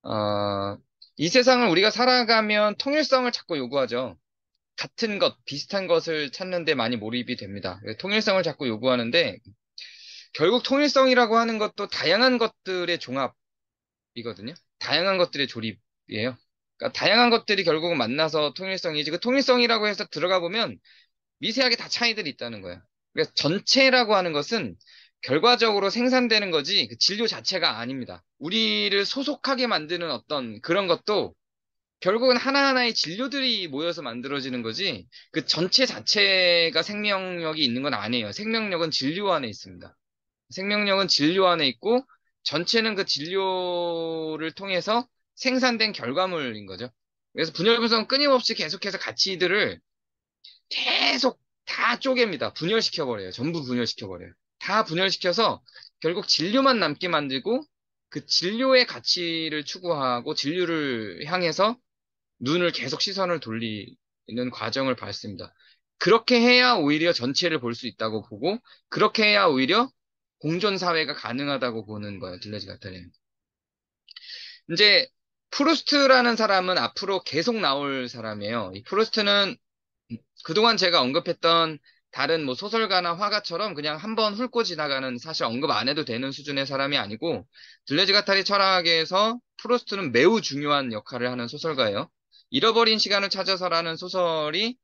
어, 이 세상을 우리가 살아가면 통일성을 자꾸 요구하죠. 같은 것, 비슷한 것을 찾는데 많이 몰입이 됩니다. 통일성을 자꾸 요구하는데, 결국 통일성이라고 하는 것도 다양한 것들의 종합이거든요. 다양한 것들의 조립이에요. 그러니까 다양한 것들이 결국은 만나서 통일성이지, 그 통일성이라고 해서 들어가 보면 미세하게 다 차이들이 있다는 거예요. 그래서 전체라고 하는 것은 결과적으로 생산되는 거지, 그 진료 자체가 아닙니다. 우리를 소속하게 만드는 어떤 그런 것도 결국은 하나하나의 진료들이 모여서 만들어지는 거지, 그 전체 자체가 생명력이 있는 건 아니에요. 생명력은 진료 안에 있습니다. 생명력은 진료 안에 있고, 전체는 그 진료를 통해서 생산된 결과물인 거죠. 그래서 분열 분석은 끊임없이 계속해서 가치들을 계속 다 쪼갭니다. 분열시켜버려요. 전부 분열시켜버려요. 다 분열시켜서 결국 진료만 남게 만들고, 그 진료의 가치를 추구하고 진료를 향해서 눈을 계속 시선을 돌리는 과정을 봤습니다. 그렇게 해야 오히려 전체를 볼 수 있다고 보고, 그렇게 해야 오히려 공존 사회가 가능하다고 보는 거예요. 들레즈 가타리는. 이제 프루스트라는 사람은 앞으로 계속 나올 사람이에요. 이 프루스트는 그동안 제가 언급했던 다른 뭐 소설가나 화가처럼 그냥 한번 훑고 지나가는, 사실 언급 안 해도 되는 수준의 사람이 아니고, 들레즈 가타리 철학에서 프루스트는 매우 중요한 역할을 하는 소설가예요. 잃어버린 시간을 찾아서라는 소설이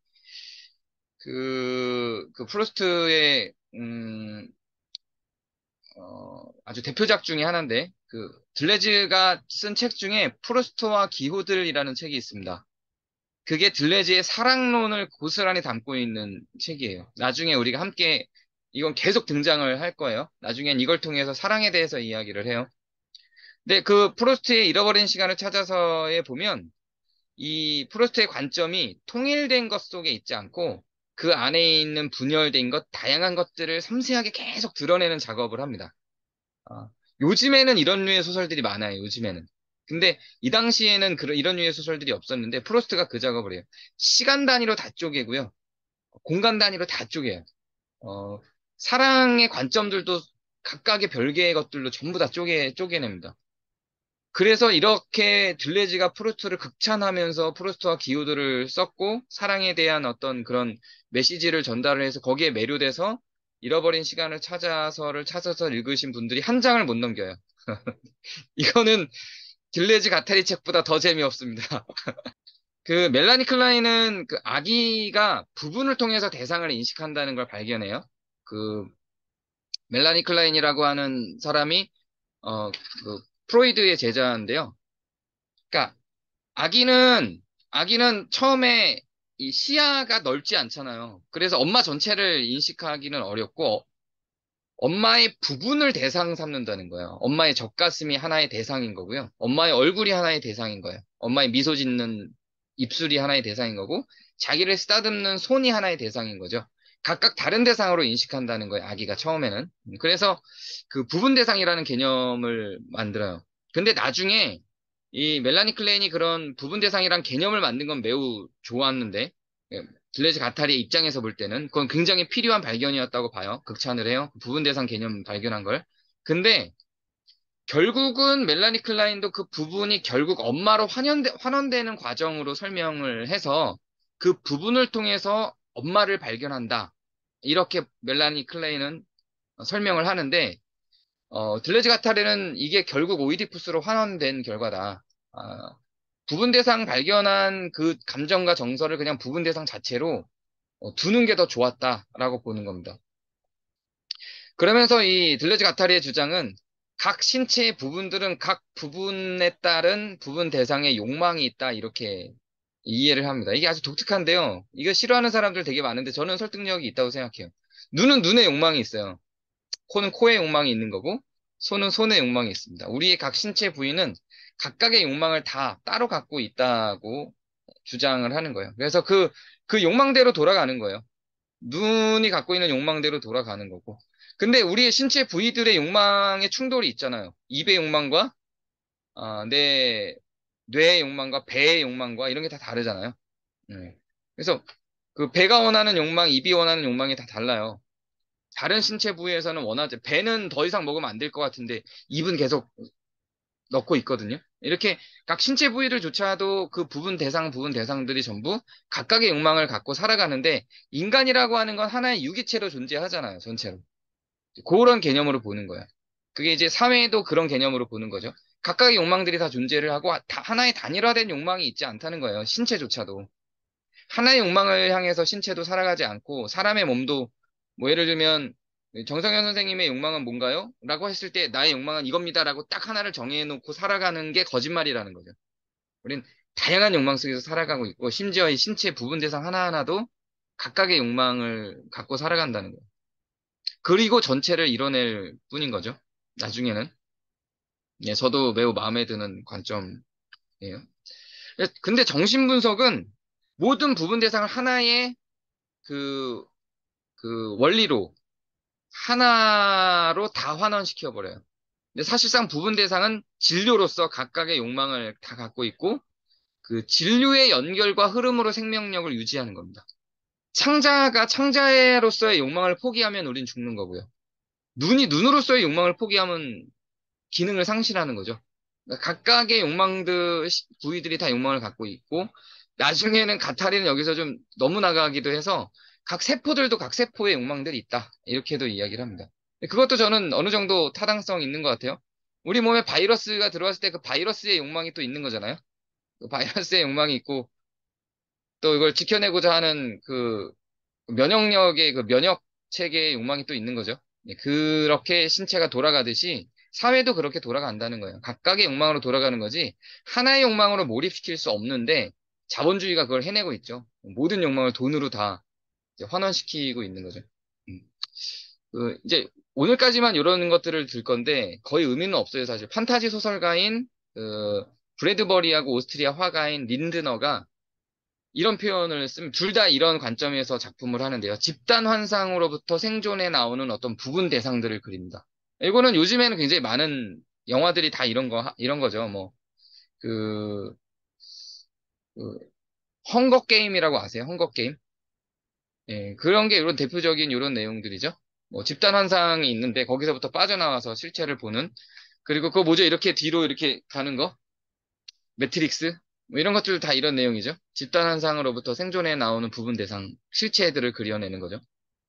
그 프루스트의 아주 대표작 중에 하나인데, 그 들레즈가 쓴 책 중에 프루스트와 기호들이라는 책이 있습니다. 그게 들레즈의 사랑론을 고스란히 담고 있는 책이에요. 나중에 우리가 함께, 이건 계속 등장을 할 거예요. 나중엔 이걸 통해서 사랑에 대해서 이야기를 해요. 근데 그 프로스트의 잃어버린 시간을 찾아서에 보면, 이 프로스트의 관점이 통일된 것 속에 있지 않고 그 안에 있는 분열된 것, 다양한 것들을 섬세하게 계속 드러내는 작업을 합니다. 아, 요즘에는 이런 류의 소설들이 많아요, 요즘에는. 근데 이 당시에는 이런 류의 소설들이 없었는데, 프로스트가 그 작업을 해요. 시간 단위로 다 쪼개고요. 공간 단위로 다 쪼개요. 어, 사랑의 관점들도 각각의 별개의 것들로 전부 다 쪼개냅니다. 그래서 이렇게 들레즈가 프루스트를 극찬하면서 프루스트와 기호들을 썼고, 사랑에 대한 어떤 그런 메시지를 전달을 해서 거기에 매료돼서 잃어버린 시간을 찾아서 읽으신 분들이 한 장을 못 넘겨요. 이거는 들레즈 가타리 책보다 더 재미없습니다. 그 멜라니 클라인은 그 아기가 부분을 통해서 대상을 인식한다는 걸 발견해요. 그 멜라니 클라인이라고 하는 사람이 그 프로이드의 제자인데요. 그러니까 아기는 아기는 처음에 이 시야가 넓지 않잖아요. 그래서 엄마 전체를 인식하기는 어렵고, 엄마의 부분을 대상 삼는다는 거예요. 엄마의 젖가슴이 하나의 대상인 거고요. 엄마의 얼굴이 하나의 대상인 거예요. 엄마의 미소 짓는 입술이 하나의 대상인 거고, 자기를 쓰다듬는 손이 하나의 대상인 거죠. 각각 다른 대상으로 인식한다는 거예요, 아기가 처음에는. 그래서 그 부분 대상이라는 개념을 만들어요. 근데 나중에 이 멜라니 클레인이 그런 부분 대상이란 개념을 만든 건 매우 좋았는데, 예, 블레즈 가타리의 입장에서 볼 때는 그건 굉장히 필요한 발견이었다고 봐요. 극찬을 해요. 부분 대상 개념 발견한 걸. 근데 결국은 멜라니 클라인도 그 부분이 결국 엄마로 환원되는 과정으로 설명을 해서, 그 부분을 통해서 엄마를 발견한다. 이렇게 멜라니 클레인은 설명을 하는데, 들레즈 가타리는 이게 결국 오이디푸스로 환원된 결과다. 아, 부분 대상 발견한 그 감정과 정서를 그냥 부분 대상 자체로 두는 게 더 좋았다라고 보는 겁니다. 그러면서 이 들레즈 가타리의 주장은, 각 신체의 부분들은 각 부분에 따른 부분 대상의 욕망이 있다, 이렇게 이해를 합니다. 이게 아주 독특한데요. 이거 싫어하는 사람들 되게 많은데 저는 설득력이 있다고 생각해요. 눈은 눈의 욕망이 있어요. 코는 코의 욕망이 있는 거고, 손은 손의 욕망이 있습니다. 우리의 각 신체 부위는 각각의 욕망을 다 따로 갖고 있다고 주장을 하는 거예요. 그래서 그 욕망대로 돌아가는 거예요. 눈이 갖고 있는 욕망대로 돌아가는 거고. 근데 우리의 신체 부위들의 욕망의 충돌이 있잖아요. 입의 욕망과 내 뇌의 욕망과 배의 욕망과 이런 게 다 다르잖아요. 네. 그래서 그 배가 원하는 욕망, 입이 원하는 욕망이 다 달라요. 다른 신체 부위에서는 원하지. 배는 더 이상 먹으면 안 될 것 같은데 입은 계속 넣고 있거든요. 이렇게 각 신체 부위들조차도 그 부분 대상들이 전부 각각의 욕망을 갖고 살아가는데 인간이라고 하는 건 하나의 유기체로 존재하잖아요, 전체로. 그런 개념으로 보는 거야. 그게 이제 사회도 그런 개념으로 보는 거죠. 각각의 욕망들이 다 존재를 하고 다 하나의 단일화된 욕망이 있지 않다는 거예요. 신체조차도. 하나의 욕망을 향해서 신체도 살아가지 않고 사람의 몸도 뭐 예를 들면 정성현 선생님의 욕망은 뭔가요? 라고 했을 때 나의 욕망은 이겁니다라고 딱 하나를 정해놓고 살아가는 게 거짓말이라는 거죠. 우린 다양한 욕망 속에서 살아가고 있고 심지어 이 신체 부분 대상 하나하나도 각각의 욕망을 갖고 살아간다는 거예요. 그리고 전체를 이뤄낼 뿐인 거죠. 나중에는. 예, 저도 매우 마음에 드는 관점이에요. 근데 정신분석은 모든 부분 대상을 하나의 그, 그 원리로 하나로 다 환원시켜 버려요. 근데 사실상 부분 대상은 진료로서 각각의 욕망을 다 갖고 있고 그 진료의 연결과 흐름으로 생명력을 유지하는 겁니다. 창자가 창자로서의 욕망을 포기하면 우린 죽는 거고요. 눈이 눈으로서의 욕망을 포기하면 기능을 상실하는 거죠. 그러니까 각각의 부위들이 다 욕망을 갖고 있고, 나중에는 가타리는 여기서 좀 너무 나가기도 해서, 각 세포들도 각 세포의 욕망들이 있다. 이렇게도 이야기를 합니다. 그것도 저는 어느 정도 타당성 있는 것 같아요. 우리 몸에 바이러스가 들어왔을 때 그 바이러스의 욕망이 또 있는 거잖아요. 그 바이러스의 욕망이 있고, 또 이걸 지켜내고자 하는 그 면역력의 그 면역 체계의 욕망이 또 있는 거죠. 예, 그렇게 신체가 돌아가듯이 사회도 그렇게 돌아간다는 거예요. 각각의 욕망으로 돌아가는 거지 하나의 욕망으로 몰입시킬 수 없는데 자본주의가 그걸 해내고 있죠. 모든 욕망을 돈으로 다 이제 환원시키고 있는 거죠. 음. 이제 오늘까지만 이런 것들을 들 건데 거의 의미는 없어요, 사실. 판타지 소설가인 브래드버리하고 오스트리아 화가인 린드너가 이런 표현을 쓰면 둘 다 이런 관점에서 작품을 하는데요. 집단 환상으로부터 생존해 나오는 어떤 부분 대상들을 그립니다. 이거는 요즘에는 굉장히 많은 영화들이 다 이런 거죠. 뭐, 그, 그 헝거 게임이라고 아세요? 헝거 게임? 예, 그런 게 이런 대표적인 이런 내용들이죠. 뭐, 집단 환상이 있는데 거기서부터 빠져나와서 실체를 보는. 그리고 그거 뭐죠? 이렇게 뒤로 이렇게 가는 거? 매트릭스? 뭐 이런 것들 다 이런 내용이죠. 집단 환상으로부터 생존해 나오는 부분 대상, 실체들을 그려내는 거죠.